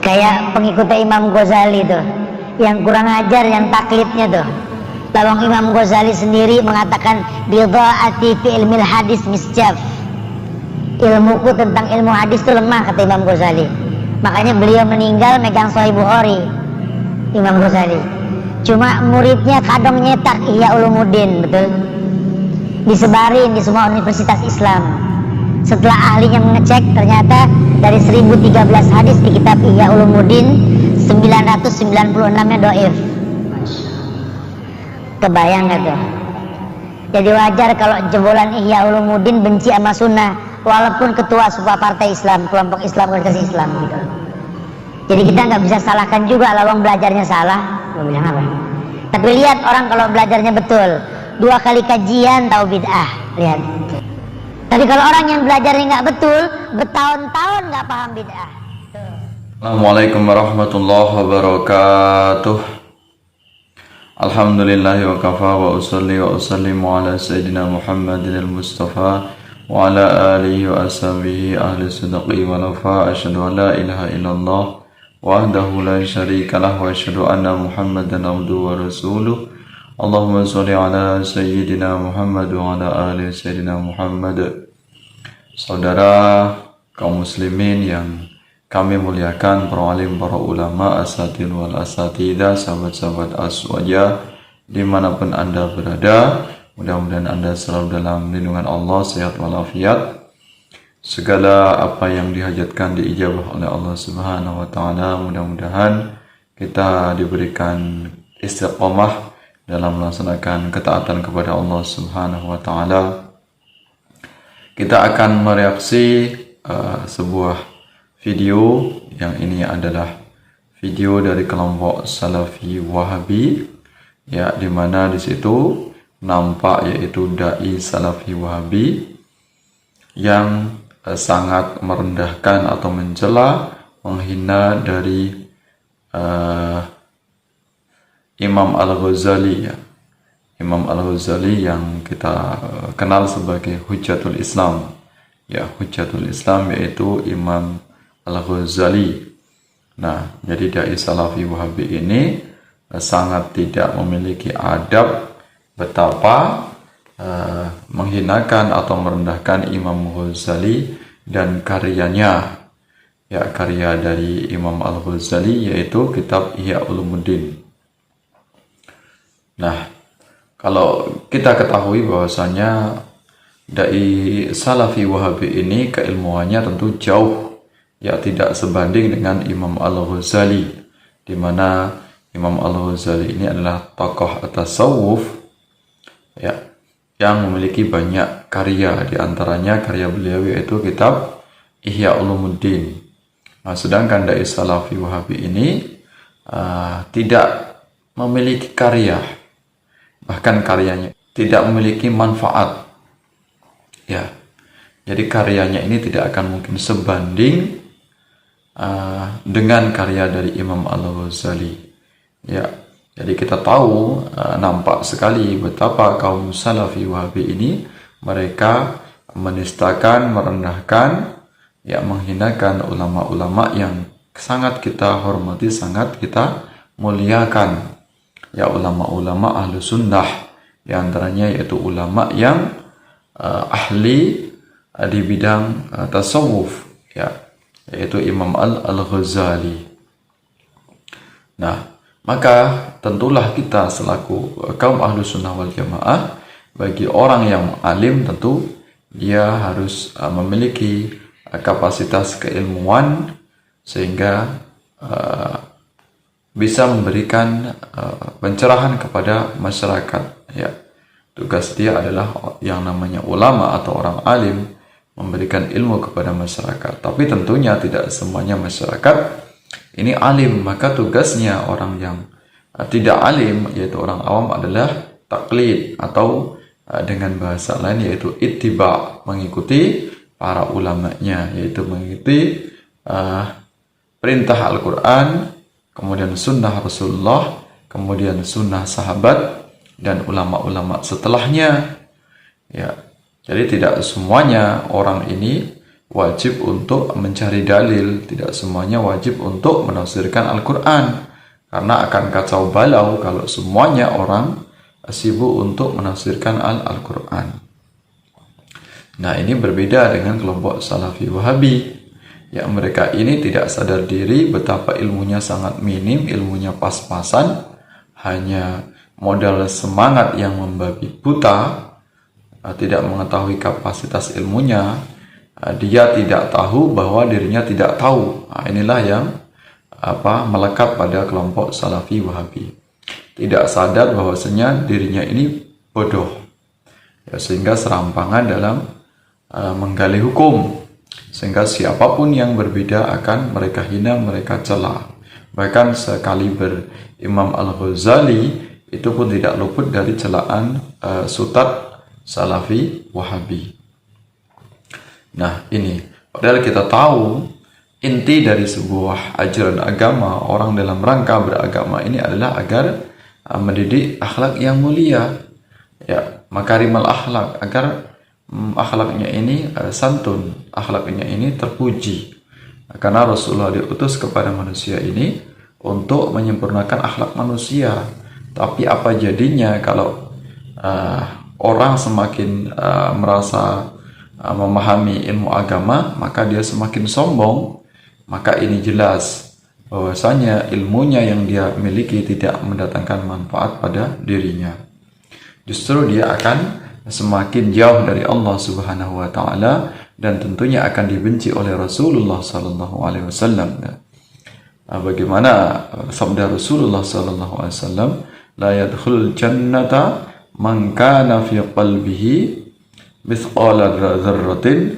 Kayak pengikutnya Imam Ghazali tuh, yang kurang ajar, yang taklidnya tuh. Lawang Imam Ghazali sendiri mengatakan bidha'ati fi ilmil hadis misjaf. Ilmuku tentang ilmu hadis itu lemah, kata Imam Ghazali. Makanya beliau meninggal megang Sahih Bukhari, Imam Ghazali. Cuma muridnya kadang nyetak Ihya Ulumuddin, betul, disebarin di semua universitas Islam. Setelah ahlinya mengecek, ternyata dari 1013 hadis di kitab Ihya Ulumuddin, 996-nya dhaif. Kebayang gak tuh? Jadi wajar kalau jebolan Ihya Ulumuddin benci sama sunnah, walaupun ketua sebuah partai Islam, kelompok Islam, organisasi Islam gitu. Jadi kita nggak bisa salahkan juga, lawang belajarnya salah, mau bilang apa? Tapi lihat orang kalau belajarnya betul, 2 kali kajian tahu bid'ah, lihat. Tapi kalau orang yang belajarnya nggak betul, bertahun-tahun nggak paham bid'ah. Assalamualaikum warahmatullahi wabarakatuh. Alhamdulillahi wa kafa wa usalli wa usallimu ala sayyidina Muhammadin al-Mustafa wa ala alihi wa ashabihi ahli sidqi wa lafa. Asyhadu an la ilaha illallah wahdahu la syarika lah wa asyhadu anna Muhammadan abduhu wa rasuluh. Allahumma sholli ala sayyidina Muhammad wa ala ali sayyidina Muhammad. Saudara kaum muslimin yang kami muliakan, para alim, para ulama, asatidz wal asatidah, sahabat-sahabat aswaja dimanapun Anda berada, mudah-mudahan Anda selalu dalam lindungan Allah, sehat walafiat. Segala apa yang dihajatkan diijabah oleh Allah Subhanahu wa taala. Mudah-mudahan kita diberikan istiqomah dalam melaksanakan ketaatan kepada Allah Subhanahu wa taala. Kita akan mereaksi sebuah video yang ini adalah video dari kelompok Salafi Wahabi, ya, di mana di situ nampak yaitu dai Salafi Wahabi yang sangat merendahkan atau mencela, menghina dari Imam Al-Ghazali, ya. Imam Al-Ghazali yang kita kenal sebagai Hujjatul Islam, ya, Hujjatul Islam yaitu Imam Al-Ghazali. Nah, jadi dai Salafi Wahabi ini sangat tidak memiliki adab, betapa menghinakan atau merendahkan Imam Ghazali dan karyanya, ya, karya dari Imam Al-Ghazali yaitu kitab Ihya Ulumuddin. Nah, kalau kita ketahui bahwasanya dai Salafi Wahabi ini keilmuannya tentu jauh, ya, tidak sebanding dengan Imam Al-Ghazali, di mana Imam Al-Ghazali ini adalah tokoh tasawuf, ya, yang memiliki banyak karya, di antaranya karya beliau yaitu kitab Ihya Ulumuddin. Nah, sedangkan dai Salafi Wahabi ini tidak memiliki karya, bahkan karyanya tidak memiliki manfaat, ya. Jadi karyanya ini tidak akan mungkin sebanding dengan karya dari Imam Al-Ghazali, ya. Jadi kita tahu, nampak sekali betapa kaum Salafi Wahabi ini mereka menistakan, merendahkan, ya, menghinakan ulama-ulama yang sangat kita hormati, sangat kita muliakan, ya, ulama-ulama ahlu sunnah, di antaranya yaitu ulama yang ahli di bidang tasawuf, ya, yaitu Imam Al-Ghazali. Nah, maka tentulah kita selaku kaum ahlu sunnah wal jamaah, bagi orang yang alim tentu dia harus memiliki kapasitas keilmuan sehingga bisa memberikan pencerahan kepada masyarakat, ya. Tugas dia adalah yang namanya ulama atau orang alim, memberikan ilmu kepada masyarakat. Tapi tentunya tidak semuanya masyarakat ini alim, maka tugasnya orang yang tidak alim, yaitu orang awam, adalah taklid, atau dengan bahasa lain yaitu ittiba, mengikuti para ulamanya, yaitu mengikuti perintah Al-Quran, kemudian sunnah Rasulullah, kemudian sunnah sahabat dan ulama-ulama setelahnya, ya. Jadi tidak semuanya orang ini wajib untuk mencari dalil, tidak semuanya wajib untuk menafsirkan Al-Quran, karena akan kacau balau kalau semuanya orang sibuk untuk menafsirkan Al-Quran. Nah, ini berbeda dengan kelompok Salafi Wahabi, yang mereka ini tidak sadar diri betapa ilmunya sangat minim, ilmunya pas-pasan, hanya modal semangat yang membabi buta, tidak mengetahui kapasitas ilmunya, dia tidak tahu bahwa dirinya tidak tahu. Nah, inilah yang melekat pada kelompok Salafi Wahabi. Tidak sadar bahwasanya dirinya ini bodoh, ya, sehingga serampangan dalam menggali hukum, sehingga siapapun yang berbeda akan mereka hina, mereka cela. Bahkan sekaliber Imam Al-Ghazali itu pun tidak luput dari celaan sutat Salafi Wahabi. Nah, ini padahal kita tahu inti dari sebuah ajaran agama, orang dalam rangka beragama ini adalah agar mendidik akhlak yang mulia, ya, makarimal akhlak, agar akhlaknya ini santun, akhlaknya ini terpuji. Karena Rasulullah diutus kepada manusia ini untuk menyempurnakan akhlak manusia. Tapi apa jadinya kalau orang semakin merasa memahami ilmu agama, maka dia semakin sombong. Maka ini jelas bahwasanya ilmunya yang dia miliki tidak mendatangkan manfaat pada dirinya. Justru dia akan semakin jauh dari Allah Subhanahu wa taala, dan tentunya akan dibenci oleh Rasulullah sallallahu alaihi wasallam. Bagaimana sabda Rasulullah sallallahu alaihi wasallam, la yadkhulul jannata man kana fi qalbihi mithqala dzarratin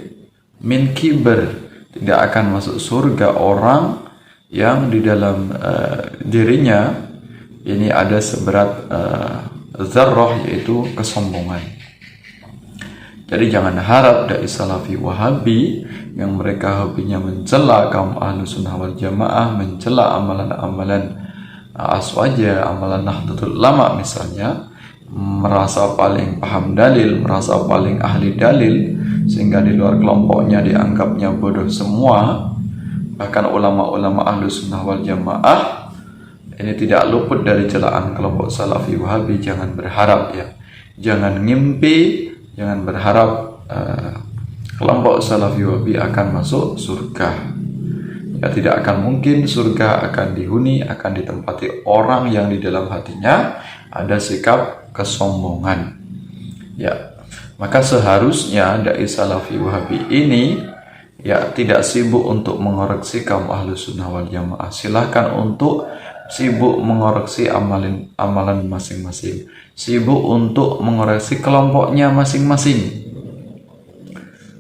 min kibr. Tidak akan masuk surga orang yang di dalam dirinya ini ada seberat zarrah, yaitu kesombongan. Jadi jangan harap dari Salafi Wahabi yang mereka hobinya mencela kaum Ahlus Sunnah wal Jamaah, mencela amalan-amalan Aswaja, amalan Nahdlatul Ulama misalnya, merasa paling paham dalil, merasa paling ahli dalil, sehingga di luar kelompoknya dianggapnya bodoh semua. Bahkan ulama-ulama Ahlus Sunnah wal Jamaah ini tidak luput dari celaan kelompok Salafi Wahabi. Jangan berharap, ya, jangan ngimpi, jangan berharap kelompok Salafi Wahabi akan masuk surga. Ya, tidak akan mungkin. Surga akan dihuni, akan ditempati orang yang di dalam hatinya ada sikap kesombongan. Ya, maka seharusnya dai Salafi Wahabi ini, ya, tidak sibuk untuk mengoreksi kaum Ahlus Sunnah wal Jamaah. Silahkan untuk sibuk mengoreksi amalan masing-masing, sibuk untuk mengoreksi kelompoknya masing-masing.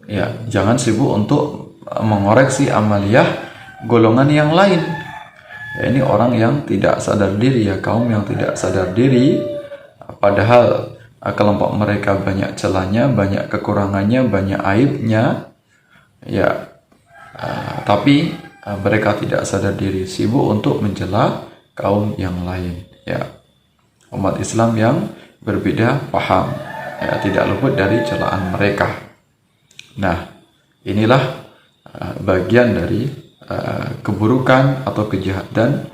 Ya, jangan sibuk untuk mengoreksi amaliyah golongan yang lain. Ya, ini orang yang tidak sadar diri, ya, kaum yang tidak sadar diri, padahal kelompok mereka banyak celahnya, banyak kekurangannya, banyak aibnya, ya, tapi mereka tidak sadar diri, sibuk untuk mencela kaum yang lain, ya, umat Islam yang berbeda paham, ya, tidak luput dari celaan mereka. Nah, inilah bagian dari keburukan atau kejahatan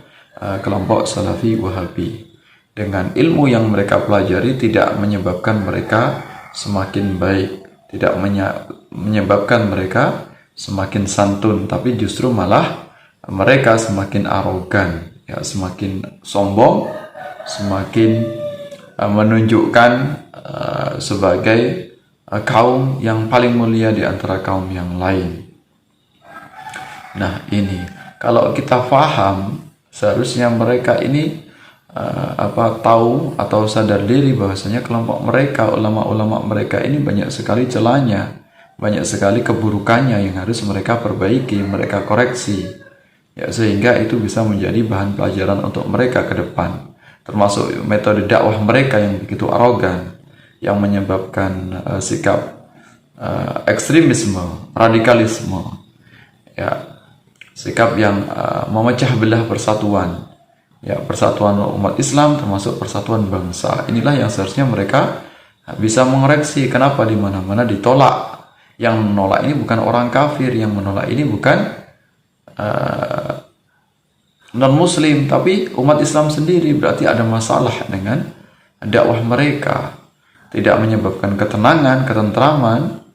kelompok Salafi Wahabi. Dengan ilmu yang mereka pelajari tidak menyebabkan mereka semakin baik, tidak menyebabkan mereka semakin santun, tapi justru malah mereka semakin arogan, ya, semakin sombong, semakin menunjukkan sebagai kaum yang paling mulia di antara kaum yang lain. Nah, ini kalau kita paham, seharusnya mereka ini tahu atau sadar diri bahwasanya kelompok mereka, ulama-ulama mereka ini banyak sekali celahnya, banyak sekali keburukannya yang harus mereka perbaiki, mereka koreksi, ya, sehingga itu bisa menjadi bahan pelajaran untuk mereka ke depan. Termasuk metode dakwah mereka yang begitu arogan, yang menyebabkan sikap ekstremisme, radikalisme, ya, sikap yang memecah belah persatuan, ya, persatuan umat Islam termasuk persatuan bangsa. Inilah yang seharusnya mereka bisa mengoreksi. Kenapa di mana-mana ditolak Yang menolak ini bukan orang kafir, yang menolak ini bukan non-muslim, tapi umat Islam sendiri. Berarti ada masalah dengan dakwah mereka. Tidak menyebabkan ketenangan, ketentraman,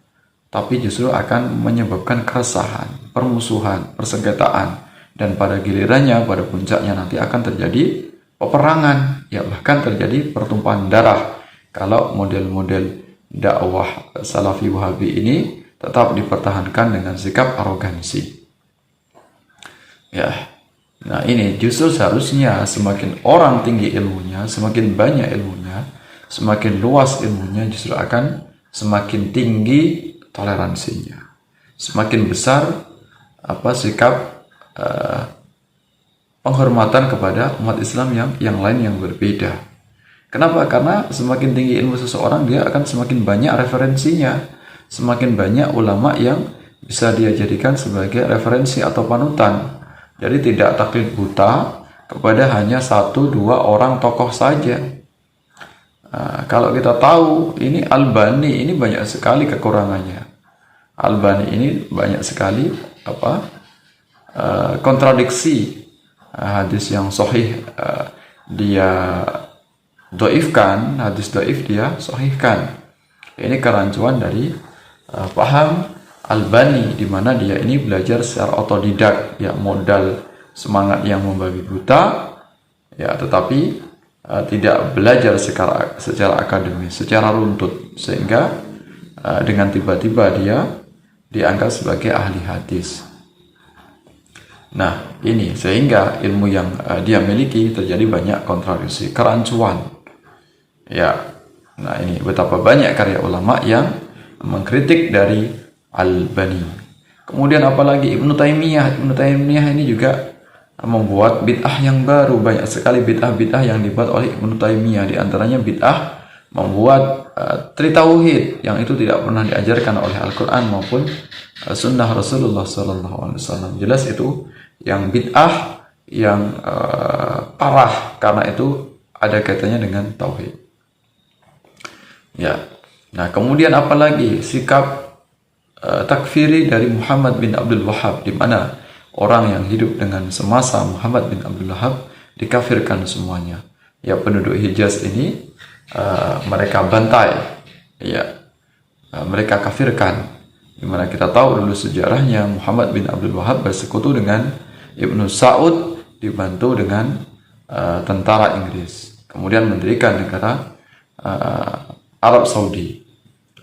tapi justru akan menyebabkan keresahan, permusuhan, persengketaan. Dan pada gilirannya, pada puncaknya nanti akan terjadi peperangan, ya bahkan terjadi pertumpahan darah. Kalau model-model dakwah Salafi Wahabi ini tetap dipertahankan dengan sikap arogansi. Ya, nah ini justru seharusnya semakin orang tinggi ilmunya, semakin banyak ilmunya, semakin luas ilmunya, justru akan semakin tinggi toleransinya, semakin besar sikap penghormatan kepada umat Islam yang lain yang berbeda. Kenapa? Karena semakin tinggi ilmu seseorang, dia akan semakin banyak referensinya, semakin banyak ulama yang bisa dia jadikan sebagai referensi atau panutan. Jadi tidak taklid buta kepada hanya 1-2 orang tokoh saja. Kalau kita tahu ini Albani ini banyak sekali kekurangannya. Albani ini banyak sekali kontradiksi. Hadis yang sahih dia doifkan, hadis doif dia sahihkan. Ini kerancuan dari paham Albani, di mana dia ini belajar secara otodidak, ya modal semangat yang membabi buta, ya tetapi tidak belajar secara akademis, secara runtut, sehingga dengan tiba-tiba dia dianggap sebagai ahli hadis. Nah ini sehingga ilmu yang dia miliki terjadi banyak kontradiksi, kerancuan. Ya, nah ini betapa banyak karya ulama yang mengkritik dari Albani. Kemudian apalagi Ibnu Taimiyah ini juga membuat bid'ah yang baru. Banyak sekali bid'ah yang dibuat oleh Ibnu Taimiyah. Di antaranya bid'ah membuat tritauhid yang itu tidak pernah diajarkan oleh Al-Quran maupun sunnah Rasulullah SAW. Jelas itu yang bid'ah yang parah, karena itu ada kaitannya dengan tauhid. Ya, nah kemudian apalagi sikap takfiri dari Muhammad bin Abdul Wahhab, di mana orang yang hidup dengan semasa Muhammad bin Abdul Wahhab dikafirkan semuanya. Ya, penduduk Hijaz ini mereka bantai, ya mereka kafirkan. Dimana kita tahu dulu sejarahnya Muhammad bin Abdul Wahhab bersekutu dengan Ibnu Saud, dibantu dengan tentara Inggris, kemudian mendirikan negara Arab Saudi.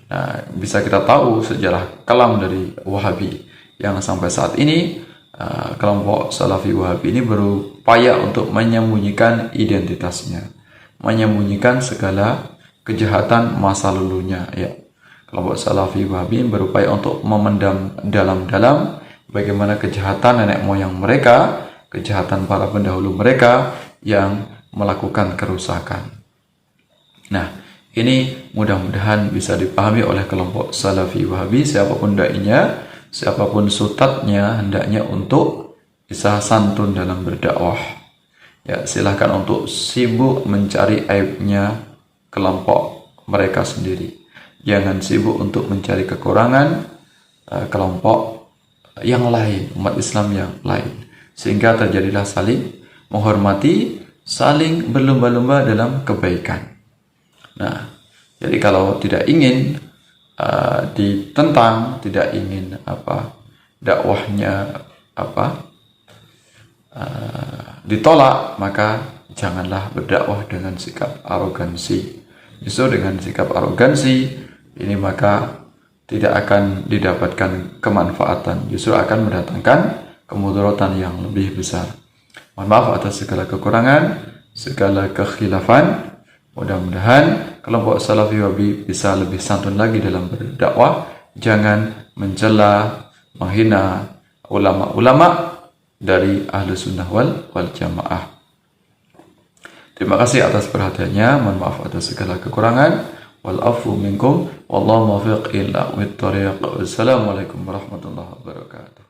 Nah, bisa kita tahu sejarah kelam dari Wahabi yang sampai saat ini kelompok Salafi Wahabi ini berupaya untuk menyembunyikan identitasnya, menyembunyikan segala kejahatan masa lalunya. Ya, kelompok Salafi Wahabi berupaya untuk memendam dalam-dalam bagaimana kejahatan nenek moyang mereka, kejahatan para pendahulu mereka yang melakukan kerusakan. Nah, ini mudah-mudahan bisa dipahami oleh kelompok Salafi Wahabi. Siapapun da'inya, siapapun sutatnya, hendaknya untuk bisa santun dalam berdakwah. Ya, silahkan untuk sibuk mencari aibnya kelompok mereka sendiri. Jangan sibuk untuk mencari kekurangan kelompok yang lain, umat Islam yang lain. Sehingga terjadilah saling menghormati, saling berlomba-lomba dalam kebaikan. Nah, jadi kalau tidak ingin ditentang, tidak ingin dakwahnya ditolak, maka janganlah berdakwah dengan sikap arogansi. Justru dengan sikap arogansi ini maka tidak akan didapatkan kemanfaatan, justru akan mendatangkan kemudaratan yang lebih besar. Mohon maaf atas segala kekurangan, segala kekhilafan. Mudah-mudahan kelompok Salafi Wahabi bisa lebih santun lagi dalam berdakwah. Jangan mencela, menghina ulama-ulama dari ahlu sunnah wal jamaah. Terima kasih atas perhatiannya. Mohon maaf atas segala kekurangan. Wal afu minkum wallahu muwaffiq ila aqwamit thoriq. Wassalamualaikum warahmatullahi wabarakatuh.